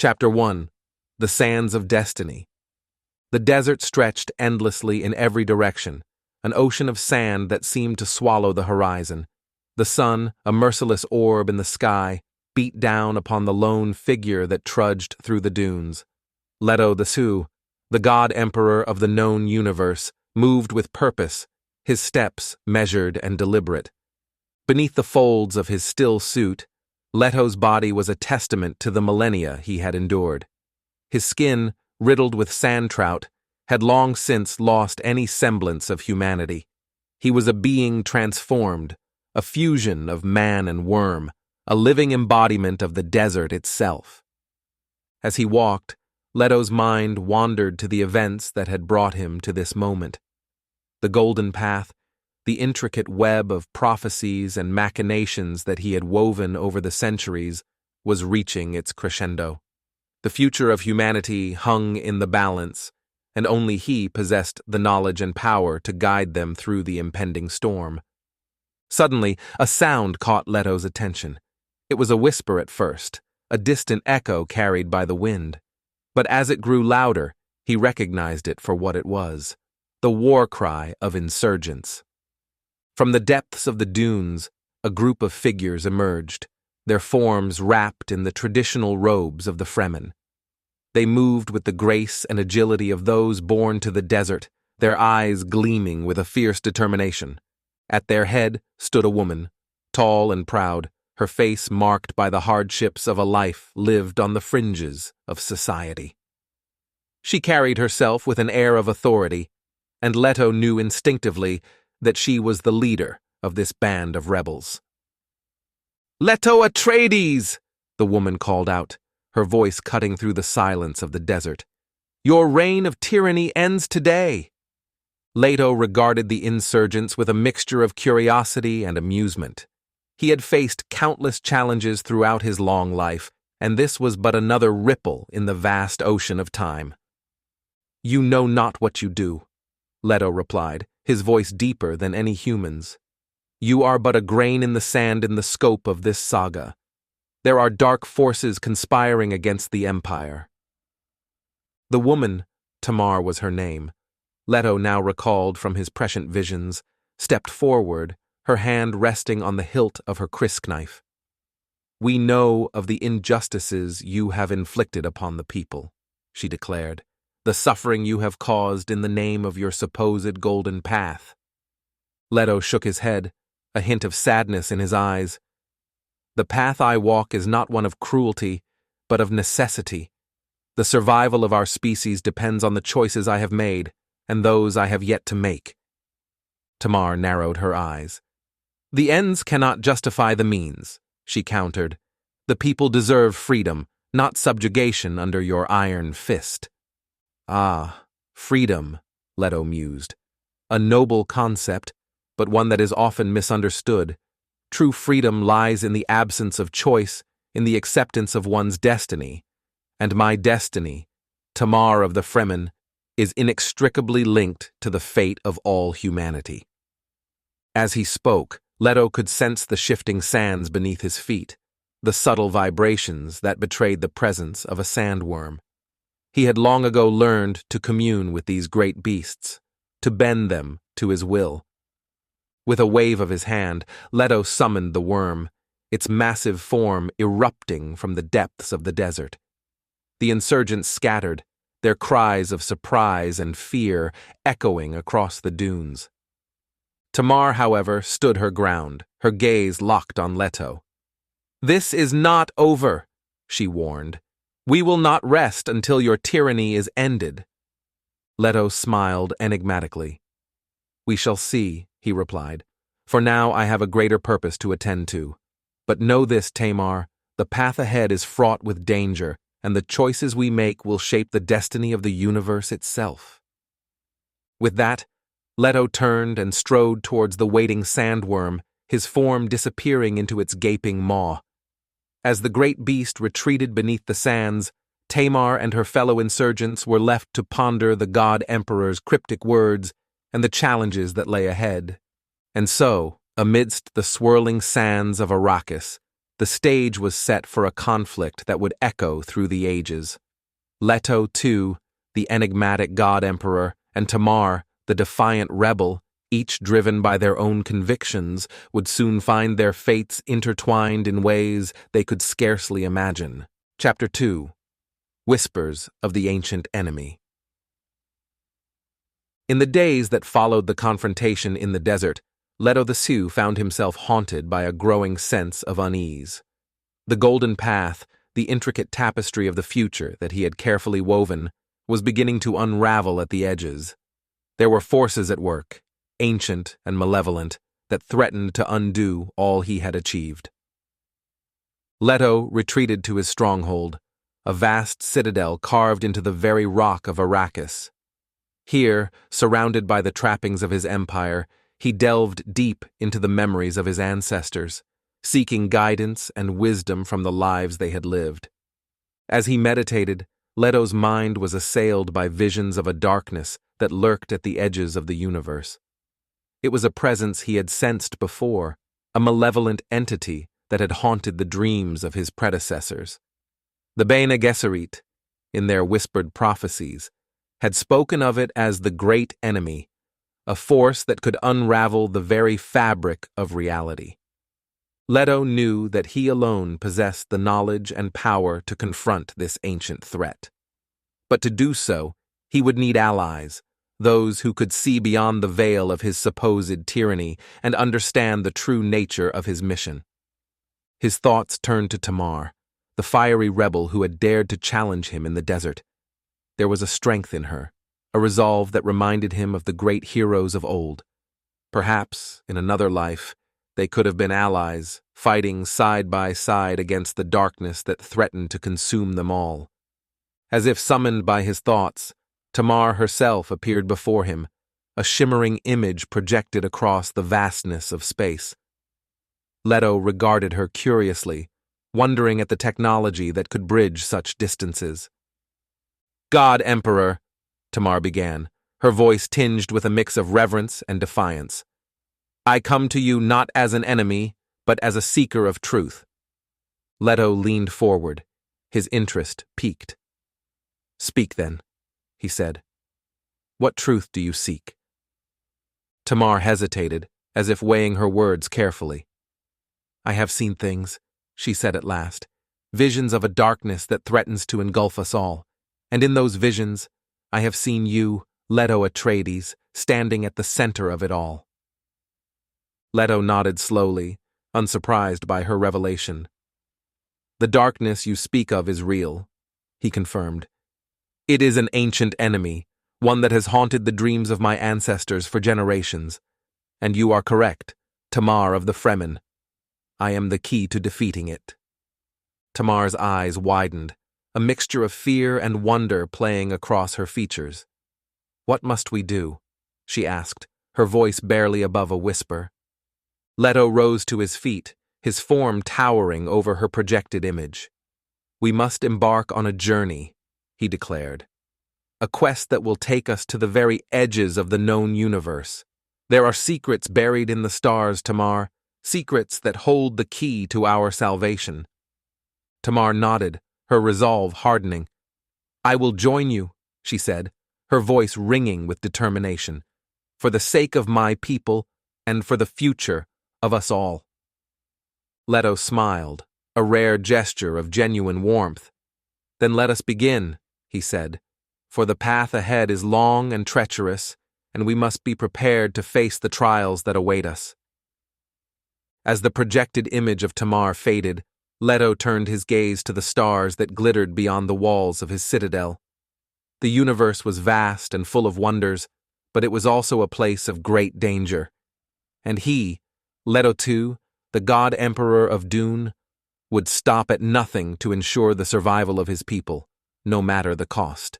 Chapter 1. The Sands of Destiny. The desert stretched endlessly in every direction, an ocean of sand that seemed to swallow the horizon. The sun, a merciless orb in the sky, beat down upon the lone figure that trudged through the dunes. Leto II, the god emperor of the known universe, moved with purpose, his steps measured and deliberate. Beneath the folds of his still suit, Leto's body was a testament to the millennia he had endured. His skin, riddled with sand trout, had long since lost any semblance of humanity. He was a being transformed, a fusion of man and worm, a living embodiment of the desert itself. As he walked, Leto's mind wandered to the events that had brought him to this moment. The golden path, the intricate web of prophecies and machinations that he had woven over the centuries, was reaching its crescendo. The future of humanity hung in the balance, and only he possessed the knowledge and power to guide them through the impending storm. Suddenly, a sound caught Leto's attention. It was a whisper at first, a distant echo carried by the wind. But as it grew louder, he recognized it for what it was: the war cry of insurgents. From the depths of the dunes, a group of figures emerged, their forms wrapped in the traditional robes of the Fremen. They moved with the grace and agility of those born to the desert, their eyes gleaming with a fierce determination. At their head stood a woman, tall and proud, her face marked by the hardships of a life lived on the fringes of society. She carried herself with an air of authority, and Leto knew instinctively that she was the leader of this band of rebels. "Leto Atreides!" the woman called out, her voice cutting through the silence of the desert. "Your reign of tyranny ends today." Leto regarded the insurgents with a mixture of curiosity and amusement. He had faced countless challenges throughout his long life, and this was but another ripple in the vast ocean of time. "You know not what you do," Leto replied, his voice deeper than any human's. "You are but a grain in the sand in the scope of this saga. There are dark forces conspiring against the Empire." The woman, Tamar was her name, Leto now recalled from his prescient visions, stepped forward, her hand resting on the hilt of her crysknife. "We know of the injustices you have inflicted upon the people," she declared, "the suffering you have caused in the name of your supposed golden path." Leto shook his head, a hint of sadness in his eyes. "The path I walk is not one of cruelty, but of necessity. The survival of our species depends on the choices I have made, and those I have yet to make." Tamar narrowed her eyes. "The ends cannot justify the means," she countered. "The people deserve freedom, not subjugation under your iron fist." "Ah, freedom," Leto mused. "A noble concept, but one that is often misunderstood. True freedom lies in the absence of choice, in the acceptance of one's destiny. And my destiny, Tamar of the Fremen, is inextricably linked to the fate of all humanity." As he spoke, Leto could sense the shifting sands beneath his feet, the subtle vibrations that betrayed the presence of a sandworm. He had long ago learned to commune with these great beasts, to bend them to his will. With a wave of his hand, Leto summoned the worm, its massive form erupting from the depths of the desert. The insurgents scattered, their cries of surprise and fear echoing across the dunes. Tamar, however, stood her ground, her gaze locked on Leto. "This is not over," she warned. "We will not rest until your tyranny is ended." Leto smiled enigmatically. "We shall see," he replied. "For now I have a greater purpose to attend to. But know this, Tamar, the path ahead is fraught with danger, and the choices we make will shape the destiny of the universe itself." With that, Leto turned and strode towards the waiting sandworm, his form disappearing into its gaping maw. As the great beast retreated beneath the sands, Tamar and her fellow insurgents were left to ponder the God Emperor's cryptic words and the challenges that lay ahead. And so, amidst the swirling sands of Arrakis, The stage was set for a conflict that would echo through the ages. Leto II, the enigmatic god-emperor, and Tamar, the defiant rebel, each driven by their own convictions, would soon find their fates intertwined in ways they could scarcely imagine. Chapter 2. Whispers of the Ancient Enemy. In the days that followed the confrontation in the desert, Leto II found himself haunted by a growing sense of unease. The golden path, the intricate tapestry of the future that he had carefully woven, was beginning to unravel at the edges. There were forces at work, ancient and malevolent, that threatened to undo all he had achieved. Leto retreated to his stronghold, a vast citadel carved into the very rock of Arrakis. Here, surrounded by the trappings of his empire, he delved deep into the memories of his ancestors, seeking guidance and wisdom from the lives they had lived. As he meditated, Leto's mind was assailed by visions of a darkness that lurked at the edges of the universe. It was a presence he had sensed before, a malevolent entity that had haunted the dreams of his predecessors. The Bene Gesserit, in their whispered prophecies, had spoken of it as the great enemy, a force that could unravel the very fabric of reality. Leto knew that he alone possessed the knowledge and power to confront this ancient threat. But to do so, he would need allies, those who could see beyond the veil of his supposed tyranny and understand the true nature of his mission. His thoughts turned to Tamar, the fiery rebel who had dared to challenge him in the desert. There was a strength in her, a resolve that reminded him of the great heroes of old. Perhaps, in another life, they could have been allies, fighting side by side against the darkness that threatened to consume them all. As if summoned by his thoughts, Tamar herself appeared before him, a shimmering image projected across the vastness of space. Leto regarded her curiously, wondering at the technology that could bridge such distances. "God Emperor," Tamar began, her voice tinged with a mix of reverence and defiance. "I come to you not as an enemy, but as a seeker of truth." Leto leaned forward, his interest piqued. "Speak then," he said. "What truth do you seek?" Tamar hesitated, as if weighing her words carefully. "I have seen things," she said at last, "visions of a darkness that threatens to engulf us all. And in those visions, I have seen you, Leto Atreides, standing at the center of it all." Leto nodded slowly, unsurprised by her revelation. "The darkness you speak of is real," he confirmed. "It is an ancient enemy, one that has haunted the dreams of my ancestors for generations. And you are correct, Tamar of the Fremen. I am the key to defeating it." Tamar's eyes widened, a mixture of fear and wonder playing across her features. "What must we do?" she asked, her voice barely above a whisper. Leto rose to his feet, his form towering over her projected image. "We must embark on a journey," he declared. "A quest that will take us to the very edges of the known universe. There are secrets buried in the stars, Tamar, secrets that hold the key to our salvation." Tamar nodded, her resolve hardening. "I will join you," she said, her voice ringing with determination, "for the sake of my people and for the future of us all." Leto smiled, a rare gesture of genuine warmth. "Then let us begin," he said, "for the path ahead is long and treacherous, and we must be prepared to face the trials that await us." As the projected image of Tamar faded, Leto turned his gaze to the stars that glittered beyond the walls of his citadel. The universe was vast and full of wonders, but it was also a place of great danger. And he, Leto II, the God Emperor of DUNE, would stop at nothing to ensure the survival of his people, no matter the cost.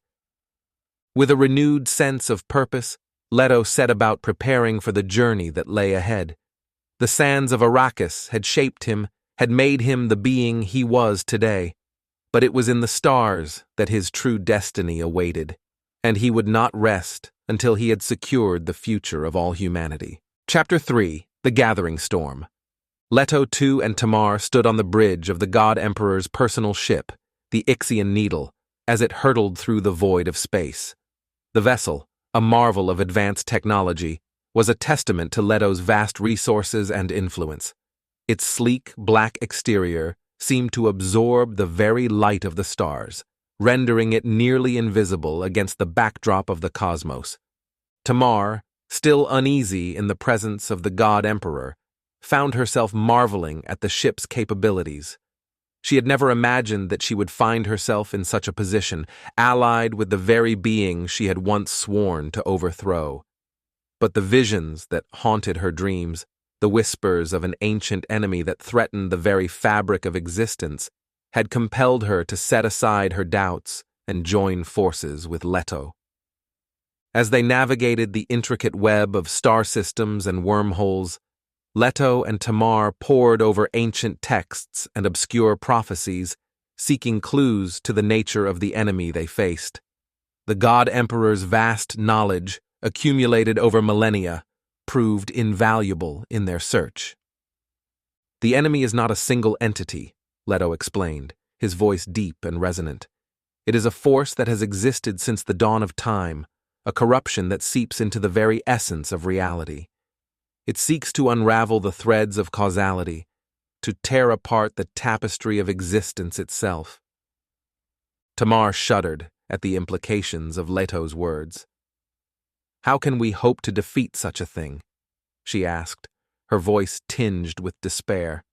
With a renewed sense of purpose, Leto set about preparing for the journey that lay ahead. The sands of Arrakis had shaped him, had made him the being he was today. But it was in the stars that his true destiny awaited, and he would not rest until he had secured the future of all humanity. Chapter 3. The Gathering Storm. Leto II and Tamar stood on the bridge of the God Emperor's personal ship, the Ixian Needle, as it hurtled through the void of space. The vessel, a marvel of advanced technology, was a testament to Leto's vast resources and influence. Its sleek, black exterior seemed to absorb the very light of the stars, rendering it nearly invisible against the backdrop of the cosmos. Tamar, still uneasy in the presence of the God Emperor, found herself marveling at the ship's capabilities. She had never imagined that she would find herself in such a position, allied with the very being she had once sworn to overthrow. But the visions that haunted her dreams, the whispers of an ancient enemy that threatened the very fabric of existence, had compelled her to set aside her doubts and join forces with Leto. As they navigated the intricate web of star systems and wormholes, Leto and Tamar pored over ancient texts and obscure prophecies, seeking clues to the nature of the enemy they faced. The God Emperor's vast knowledge, accumulated over millennia, proved invaluable in their search. The enemy is not a single entity, Leto explained, his voice deep and resonant. It is a force that has existed since the dawn of time, a corruption that seeps into the very essence of reality. It seeks to unravel the threads of causality, to tear apart the tapestry of existence itself. Tamar shuddered at the implications of Leto's words. "How can we hope to defeat such a thing?" she asked, her voice tinged with despair.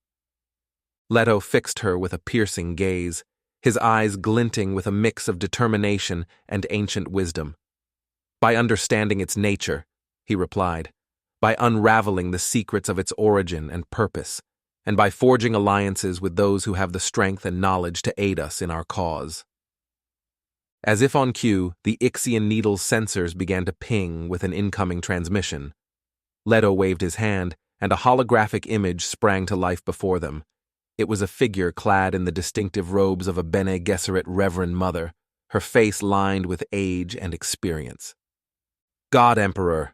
Leto fixed her with a piercing gaze, his eyes glinting with a mix of determination and ancient wisdom. "By understanding its nature," he replied, "by unraveling the secrets of its origin and purpose, and by forging alliances with those who have the strength and knowledge to aid us in our cause." As if on cue, the Ixian Needle's sensors began to ping with an incoming transmission. Leto waved his hand, and a holographic image sprang to life before them. It was a figure clad in the distinctive robes of a Bene Gesserit Reverend Mother, her face lined with age and experience. "God Emperor,"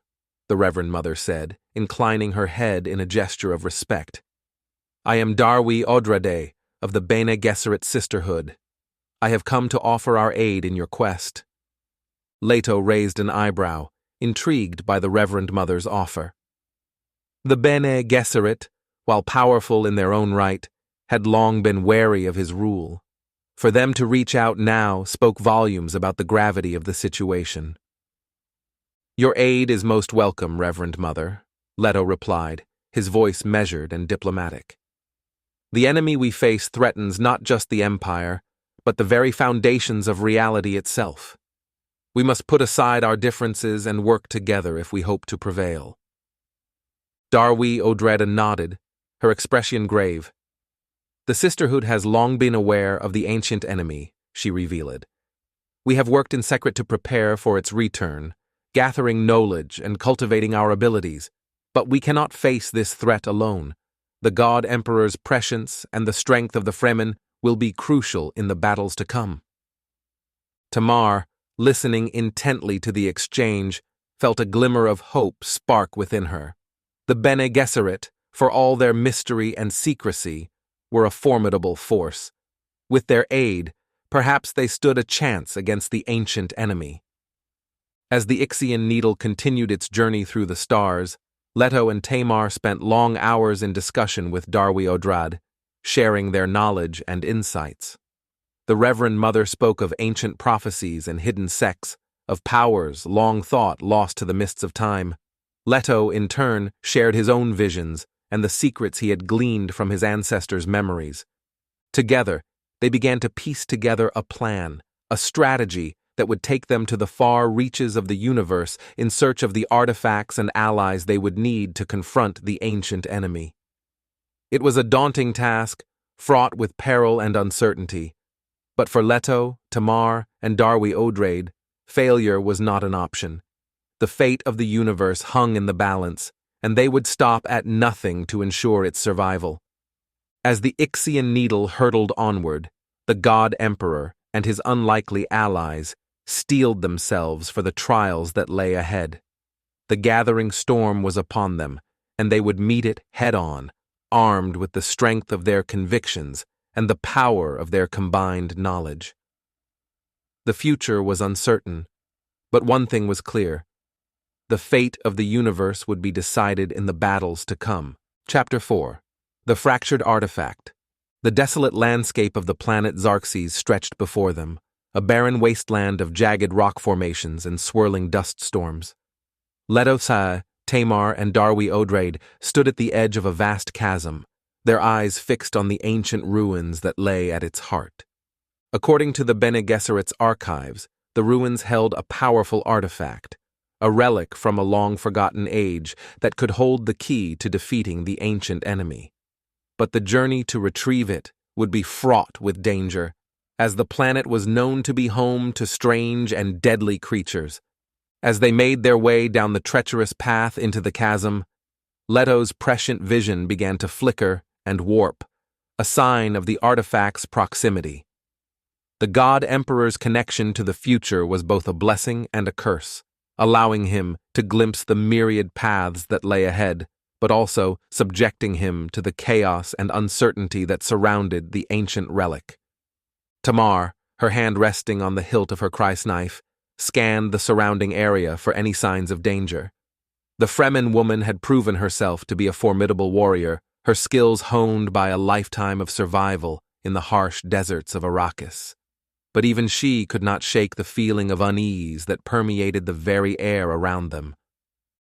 the Reverend Mother said, inclining her head in a gesture of respect. "I am Darwi Odrade of the Bene Gesserit Sisterhood. I have come to offer our aid in your quest." Leto raised an eyebrow, intrigued by the Reverend Mother's offer. The Bene Gesserit, while powerful in their own right, had long been wary of his rule. For them to reach out now spoke volumes about the gravity of the situation. "Your aid is most welcome, Reverend Mother," Leto replied, his voice measured and diplomatic. "The enemy we face threatens not just the Empire, but the very foundations of reality itself. We must put aside our differences and work together if we hope to prevail." Darwi Odreda nodded, her expression grave. "The Sisterhood has long been aware of the ancient enemy," she revealed. "We have worked in secret to prepare for its return, gathering knowledge and cultivating our abilities, but we cannot face this threat alone. The God Emperor's prescience and the strength of the Fremen will be crucial in the battles to come." Tamar, listening intently to the exchange, felt a glimmer of hope spark within her. The Bene Gesserit, for all their mystery and secrecy, were a formidable force. With their aid, perhaps they stood a chance against the ancient enemy. As the Ixian Needle continued its journey through the stars, Leto and Tamar spent long hours in discussion with Darwi Odrad, sharing their knowledge and insights. The Reverend Mother spoke of ancient prophecies and hidden sects, of powers long thought lost to the mists of time. Leto, in turn, shared his own visions and the secrets he had gleaned from his ancestors' memories. Together, they began to piece together a plan, a strategy that would take them to the far reaches of the universe in search of the artifacts and allies they would need to confront the ancient enemy. It was a daunting task, fraught with peril and uncertainty. But for Leto, Tamar, and Darwi Odrade, failure was not an option. The fate of the universe hung in the balance, and they would stop at nothing to ensure its survival. As the Ixian Needle hurtled onward, the God Emperor and his unlikely allies steeled themselves for the trials that lay ahead. The gathering storm was upon them, and they would meet it head-on, armed with the strength of their convictions and the power of their combined knowledge. The future was uncertain, but one thing was clear. The fate of the universe would be decided in the battles to come. Chapter 4. The Fractured Artifact. The desolate landscape of the planet Xarxes stretched before them, a barren wasteland of jagged rock formations and swirling dust storms. Leto II, Tamar, and Darwi Odrade stood at the edge of a vast chasm, their eyes fixed on the ancient ruins that lay at its heart. According to the Bene Gesserit's archives, the ruins held a powerful artifact, a relic from a long-forgotten age that could hold the key to defeating the ancient enemy. But the journey to retrieve it would be fraught with danger, as the planet was known to be home to strange and deadly creatures. As they made their way down the treacherous path into the chasm, Leto's prescient vision began to flicker and warp, a sign of the artifact's proximity. The God Emperor's connection to the future was both a blessing and a curse, allowing him to glimpse the myriad paths that lay ahead, but also subjecting him to the chaos and uncertainty that surrounded the ancient relic. Tamar, her hand resting on the hilt of her crysknife, scanned the surrounding area for any signs of danger. The Fremen woman had proven herself to be a formidable warrior, her skills honed by a lifetime of survival in the harsh deserts of Arrakis. But even she could not shake the feeling of unease that permeated the very air around them.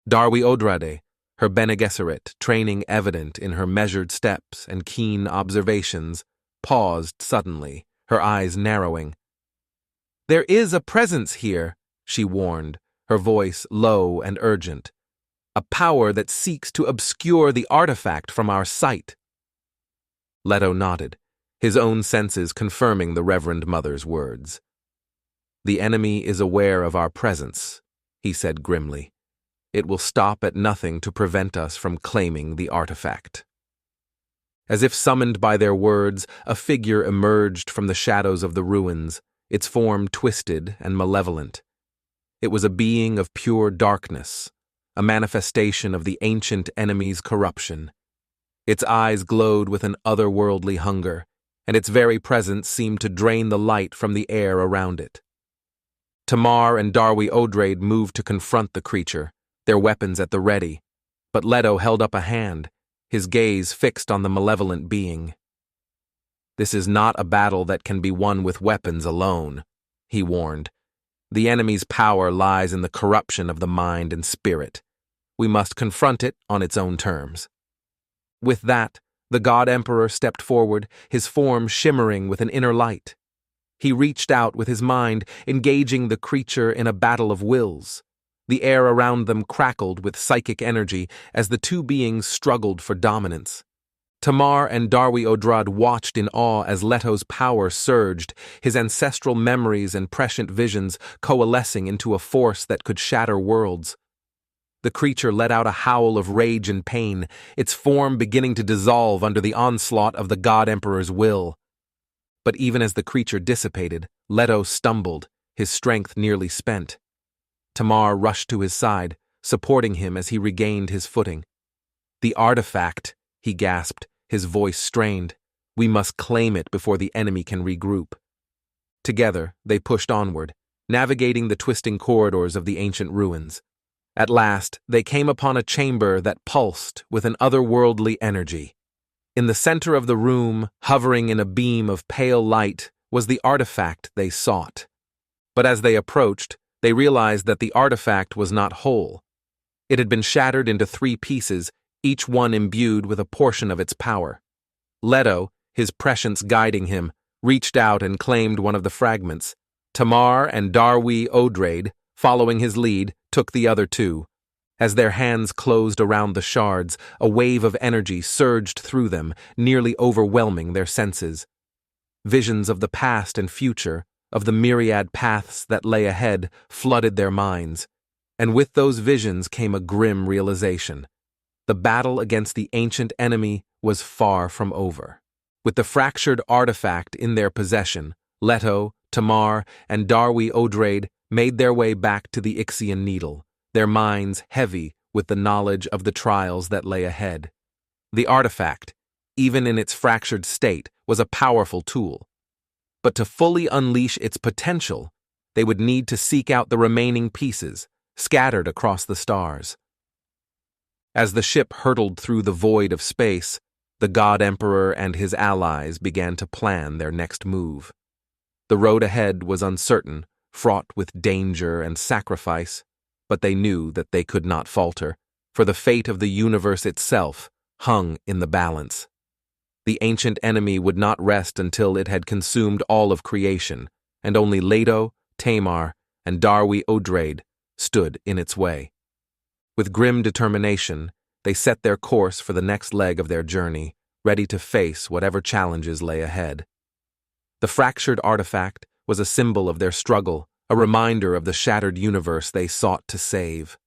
Darwi Odrade, her Bene Gesserit training evident in her measured steps and keen observations, paused suddenly, her eyes narrowing. "There is a presence here," she warned, her voice low and urgent. "A power that seeks to obscure the artifact from our sight." Leto nodded, his own senses confirming the Reverend Mother's words. "The enemy is aware of our presence," he said grimly. "It will stop at nothing to prevent us from claiming the artifact." As if summoned by their words, a figure emerged from the shadows of the ruins, its form twisted and malevolent. It was a being of pure darkness, a manifestation of the ancient enemy's corruption. Its eyes glowed with an otherworldly hunger, and its very presence seemed to drain the light from the air around it. Tamar and Darwi Odrade moved to confront the creature, their weapons at the ready, but Leto held up a hand, his gaze fixed on the malevolent being. "This is not a battle that can be won with weapons alone," he warned. "The enemy's power lies in the corruption of the mind and spirit. We must confront it on its own terms." With that, the God Emperor stepped forward, his form shimmering with an inner light. He reached out with his mind, engaging the creature in a battle of wills. The air around them crackled with psychic energy as the two beings struggled for dominance. Tamar and Darwi Odrade watched in awe as Leto's power surged, his ancestral memories and prescient visions coalescing into a force that could shatter worlds. The creature let out a howl of rage and pain, its form beginning to dissolve under the onslaught of the God Emperor's will. But even as the creature dissipated, Leto stumbled, his strength nearly spent. Tamar rushed to his side, supporting him as he regained his footing. "The artifact," he gasped, his voice strained. "We must claim it before the enemy can regroup." Together, they pushed onward, navigating the twisting corridors of the ancient ruins. At last, they came upon a chamber that pulsed with an otherworldly energy. In the center of the room, hovering in a beam of pale light, was the artifact they sought. But as they approached, they realized that the artifact was not whole. It had been shattered into 3 pieces, each one imbued with a portion of its power. Leto, his prescience guiding him, reached out and claimed one of the fragments. Tamar and Darwi Odrade, following his lead, took the other 2. As their hands closed around the shards, a wave of energy surged through them, nearly overwhelming their senses. Visions of the past and future, of the myriad paths that lay ahead, flooded their minds. And with those visions came a grim realization. The battle against the ancient enemy was far from over. With the fractured artifact in their possession, Leto, Tamar, and Darwi Odrade made their way back to the Ixian Needle, their minds heavy with the knowledge of the trials that lay ahead. The artifact, even in its fractured state, was a powerful tool. But to fully unleash its potential, they would need to seek out the remaining pieces, scattered across the stars. As the ship hurtled through the void of space, the God Emperor and his allies began to plan their next move. The road ahead was uncertain, fraught with danger and sacrifice, but they knew that they could not falter, for the fate of the universe itself hung in the balance. The ancient enemy would not rest until it had consumed all of creation, and only Leto, Tamar, and Darwi Odrade stood in its way. With grim determination, they set their course for the next leg of their journey, ready to face whatever challenges lay ahead. The fractured artifact was a symbol of their struggle, a reminder of the shattered universe they sought to save.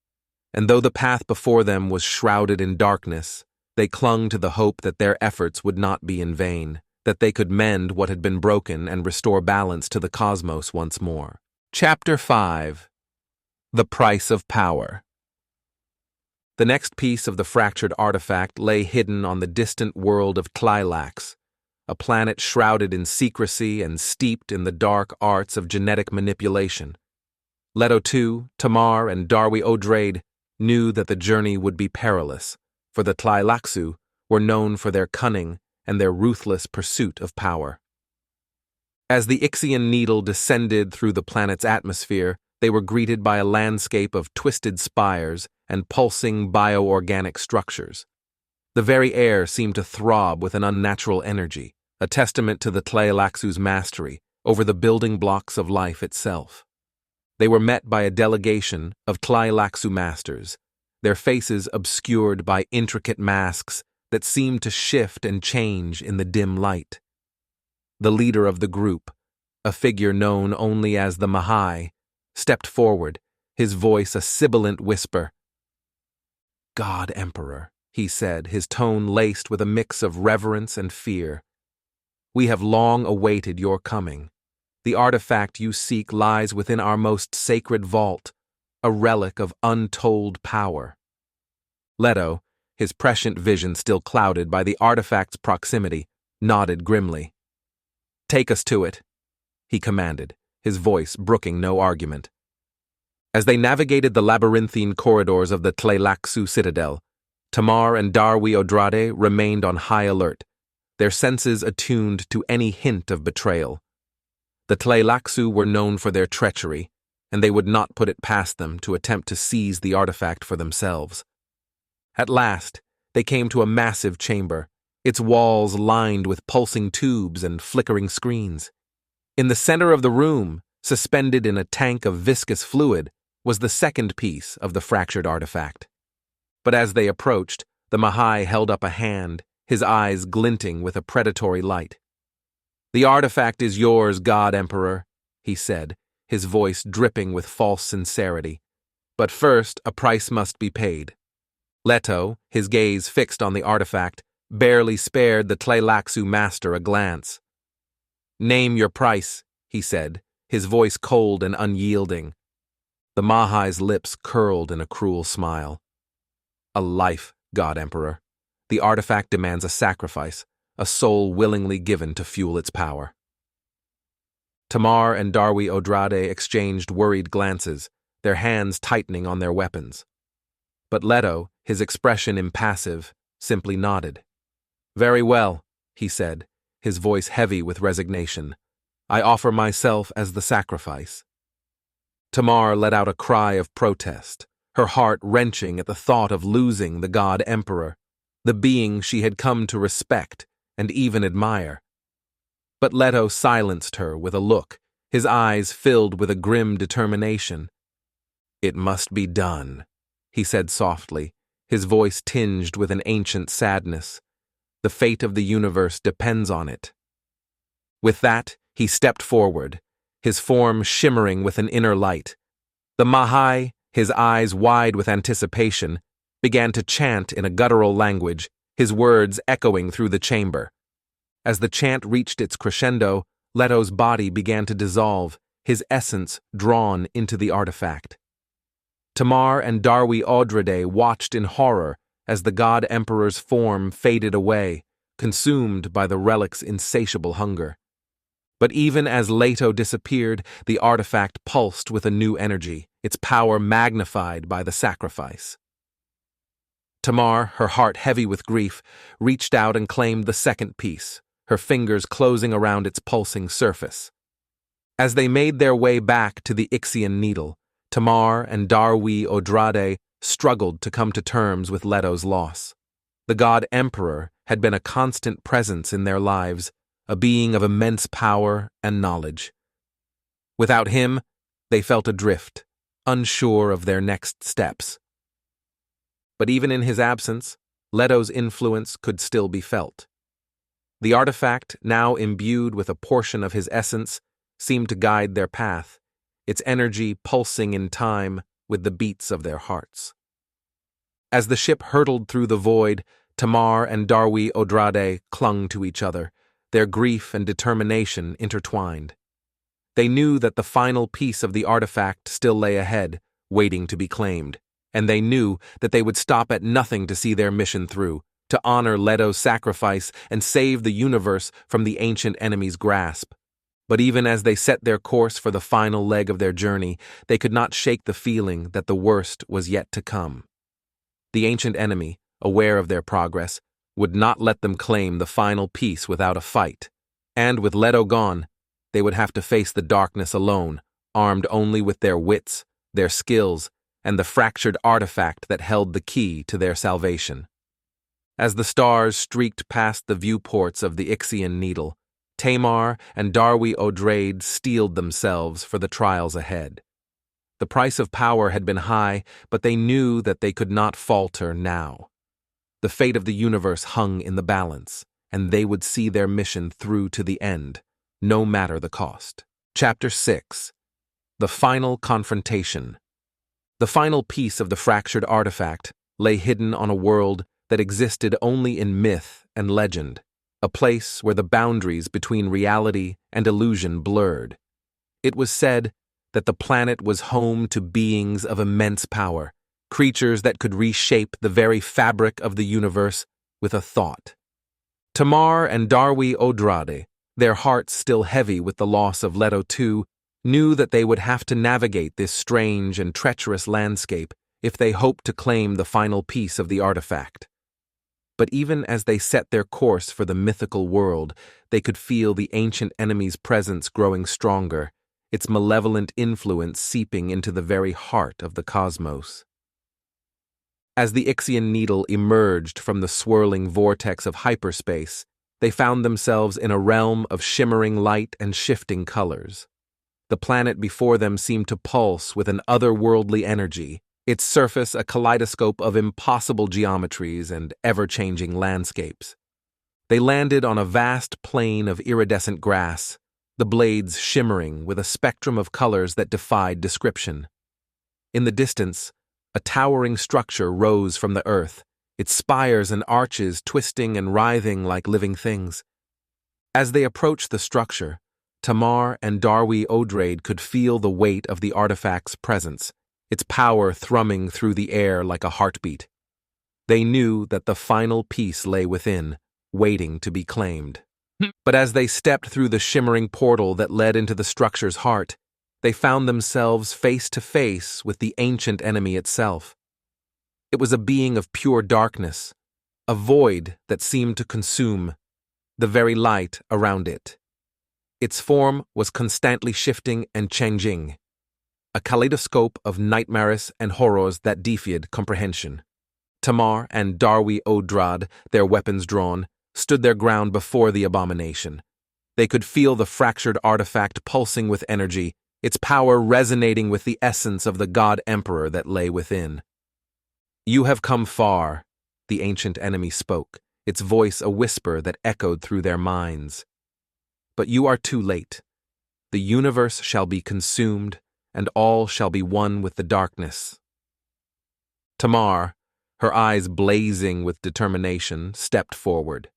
And though the path before them was shrouded in darkness, they clung to the hope that their efforts would not be in vain, that they could mend what had been broken and restore balance to the cosmos once more. Chapter 5. The Price of Power. The next piece of the fractured artifact lay hidden on the distant world of Tleilaxu, a planet shrouded in secrecy and steeped in the dark arts of genetic manipulation. Leto II, Tamar, and Darwi Odrade knew that the journey would be perilous, for the Tleilaxu were known for their cunning and their ruthless pursuit of power. As the Ixian needle descended through the planet's atmosphere, they were greeted by a landscape of twisted spires and pulsing bioorganic structures. The very air seemed to throb with an unnatural energy, a testament to the Tleilaxu's mastery over the building blocks of life itself. They were met by a delegation of Tleilaxu masters, their faces obscured by intricate masks that seemed to shift and change in the dim light. The leader of the group, a figure known only as the Mahai, stepped forward, his voice a sibilant whisper. "God Emperor," he said, his tone laced with a mix of reverence and fear. "We have long awaited your coming. The artifact you seek lies within our most sacred vault, a relic of untold power." Leto, his prescient vision still clouded by the artifact's proximity, nodded grimly. "Take us to it," he commanded, his voice brooking no argument. As they navigated the labyrinthine corridors of the Tleilaxu citadel, Tamar and Darwi Odrade remained on high alert, their senses attuned to any hint of betrayal. The Tleilaxu were known for their treachery, and they would not put it past them to attempt to seize the artifact for themselves. At last, they came to a massive chamber, its walls lined with pulsing tubes and flickering screens. In the center of the room, suspended in a tank of viscous fluid, was the second piece of the fractured artifact. But as they approached, the Mahai held up a hand, his eyes glinting with a predatory light. "The artifact is yours, God Emperor," he said, his voice dripping with false sincerity. "But first, a price must be paid." Leto, his gaze fixed on the artifact, barely spared the Tleilaxu master a glance. "Name your price," he said, his voice cold and unyielding. The Mahai's lips curled in a cruel smile. "A life, God Emperor. The artifact demands a sacrifice, a soul willingly given to fuel its power." Tamar and Darwi Odrade exchanged worried glances, their hands tightening on their weapons. But Leto, his expression impassive, simply nodded. "Very well," he said, his voice heavy with resignation. "I offer myself as the sacrifice." Tamar let out a cry of protest, her heart wrenching at the thought of losing the God Emperor, the being she had come to respect and even admire. But Leto silenced her with a look, his eyes filled with a grim determination. "It must be done," he said softly, his voice tinged with an ancient sadness. "The fate of the universe depends on it." With that, he stepped forward, his form shimmering with an inner light. The Mahai, his eyes wide with anticipation, began to chant in a guttural language, his words echoing through the chamber. As the chant reached its crescendo, Leto's body began to dissolve, his essence drawn into the artifact. Tamar and Darwi Odrade watched in horror as the God Emperor's form faded away, consumed by the relic's insatiable hunger. But even as Leto disappeared, the artifact pulsed with a new energy, its power magnified by the sacrifice. Tamar, her heart heavy with grief, reached out and claimed the second piece, her fingers closing around its pulsing surface. As they made their way back to the Ixian needle, Tamar and Darwi Odrade struggled to come to terms with Leto's loss. The god emperor had been a constant presence in their lives, a being of immense power and knowledge. Without him, they felt adrift, unsure of their next steps. But even in his absence, Leto's influence could still be felt. The artifact, now imbued with a portion of his essence, seemed to guide their path, its energy pulsing in time with the beats of their hearts. As the ship hurtled through the void, Tamar and Darwi Odrade clung to each other, their grief and determination intertwined. They knew that the final piece of the artifact still lay ahead, waiting to be claimed, and they knew that they would stop at nothing to see their mission through, to honor Leto's sacrifice and save the universe from the ancient enemy's grasp. But even as they set their course for the final leg of their journey, they could not shake the feeling that the worst was yet to come. The ancient enemy, aware of their progress, would not let them claim the final piece without a fight, and with Leto gone, they would have to face the darkness alone, armed only with their wits, their skills, and the fractured artifact that held the key to their salvation. As the stars streaked past the viewports of the Ixian needle, Tamar and Darwi Odrade steeled themselves for the trials ahead. The price of power had been high, but they knew that they could not falter now. The fate of the universe hung in the balance, and they would see their mission through to the end, no matter the cost. Chapter 6. The Final Confrontation. The final piece of the fractured artifact lay hidden on a world that existed only in myth and legend, a place where the boundaries between reality and illusion blurred. It was said that the planet was home to beings of immense power, creatures that could reshape the very fabric of the universe with a thought. Tamar and Darwi Odrade, their hearts still heavy with the loss of Leto II, knew that they would have to navigate this strange and treacherous landscape if they hoped to claim the final piece of the artifact. But even as they set their course for the mythical world, they could feel the ancient enemy's presence growing stronger, its malevolent influence seeping into the very heart of the cosmos. As the Ixian needle emerged from the swirling vortex of hyperspace, they found themselves in a realm of shimmering light and shifting colors. The planet before them seemed to pulse with an otherworldly energy, its surface a kaleidoscope of impossible geometries and ever-changing landscapes. They landed on a vast plain of iridescent grass, the blades shimmering with a spectrum of colors that defied description. In the distance, a towering structure rose from the earth, its spires and arches twisting and writhing like living things. As they approached the structure, Tamar and Darwi Odrade could feel the weight of the artifact's presence, its power thrumming through the air like a heartbeat. They knew that the final piece lay within, waiting to be claimed. But as they stepped through the shimmering portal that led into the structure's heart, they found themselves face to face with the ancient enemy itself. It was a being of pure darkness, a void that seemed to consume the very light around it. Its form was constantly shifting and changing, a kaleidoscope of nightmares and horrors that defied comprehension. Tamar and Darwi Odrade, their weapons drawn, stood their ground before the abomination. They could feel the fractured artifact pulsing with energy, its power resonating with the essence of the god emperor that lay within. "You have come far," the ancient enemy spoke, its voice a whisper that echoed through their minds. "But you are too late. The universe shall be consumed, and all shall be one with the darkness." Tamar, her eyes blazing with determination, stepped forward.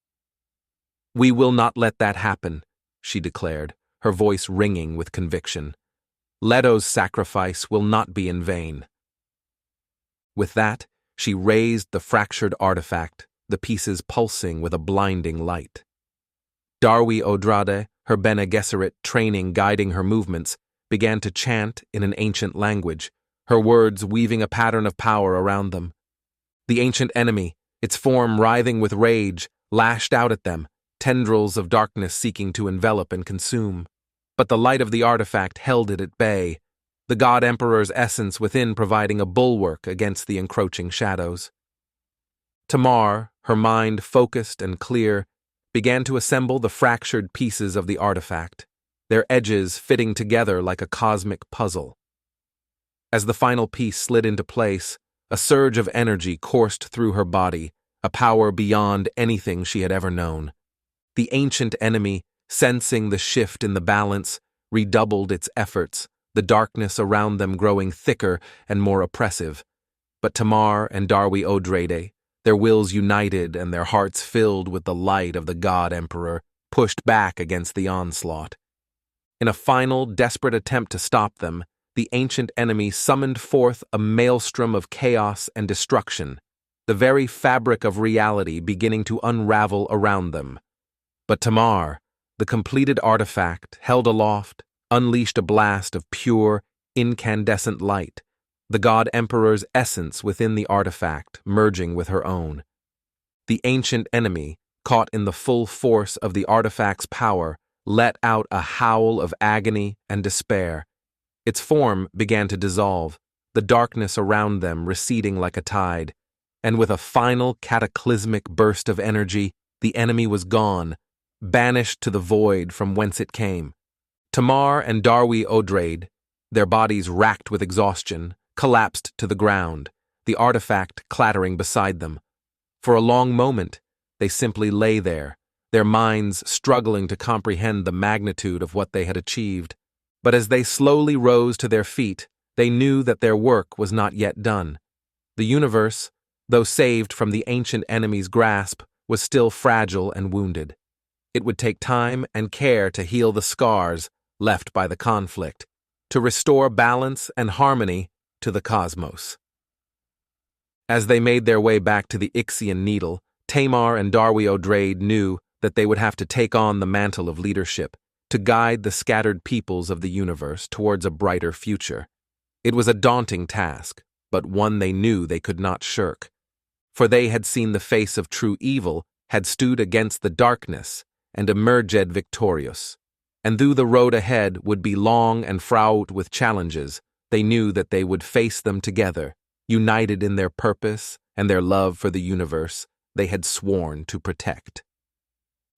"We will not let that happen," she declared, her voice ringing with conviction. "Leto's sacrifice will not be in vain." With that, she raised the fractured artifact, the pieces pulsing with a blinding light. Darwi Odrade, her Bene Gesserit training guiding her movements, began to chant in an ancient language, her words weaving a pattern of power around them. The ancient enemy, its form writhing with rage, lashed out at them, tendrils of darkness seeking to envelop and consume. But the light of the artifact held it at bay, the God Emperor's essence within providing a bulwark against the encroaching shadows. Tamar, her mind focused and clear, began to assemble the fractured pieces of the artifact, their edges fitting together like a cosmic puzzle. As the final piece slid into place, a surge of energy coursed through her body, a power beyond anything she had ever known. The ancient enemy, sensing the shift in the balance, redoubled its efforts, the darkness around them growing thicker and more oppressive. But Tamar and Darwi Odrade, their wills united and their hearts filled with the light of the God Emperor, pushed back against the onslaught. In a final, desperate attempt to stop them, the ancient enemy summoned forth a maelstrom of chaos and destruction, the very fabric of reality beginning to unravel around them. But Tamar, the completed artifact, held aloft, unleashed a blast of pure, incandescent light, the God Emperor's essence within the artifact merging with her own. The ancient enemy, caught in the full force of the artifact's power, let out a howl of agony and despair. Its form began to dissolve, the darkness around them receding like a tide, and with a final cataclysmic burst of energy, the enemy was gone, banished to the void from whence it came. Tamar and Darwi Odrade, their bodies racked with exhaustion, collapsed to the ground, the artifact clattering beside them. For a long moment, they simply lay there, their minds struggling to comprehend the magnitude of what they had achieved. But as they slowly rose to their feet, they knew that their work was not yet done. The universe, though saved from the ancient enemy's grasp, was still fragile and wounded. It would take time and care to heal the scars left by the conflict, to restore balance and harmony to the cosmos. As they made their way back to the Ixian Needle, Tamar and Darwi Odrade knew that they would have to take on the mantle of leadership, to guide the scattered peoples of the universe towards a brighter future. It was a daunting task, but one they knew they could not shirk. For they had seen the face of true evil, had stood against the darkness, and emerged victorious. And though the road ahead would be long and fraught with challenges, they knew that they would face them together, united in their purpose and their love for the universe they had sworn to protect.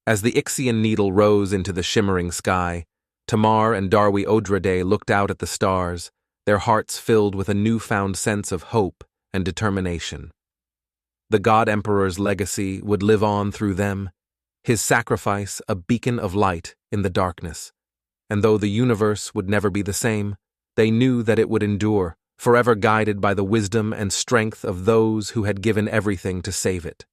As the Ixian Needle rose into the shimmering sky, Tamar and Darwi Odrade looked out at the stars, their hearts filled with a newfound sense of hope and determination. The God Emperor's legacy would live on through them, his sacrifice a beacon of light in the darkness. And though the universe would never be the same, they knew that it would endure, forever guided by the wisdom and strength of those who had given everything to save it.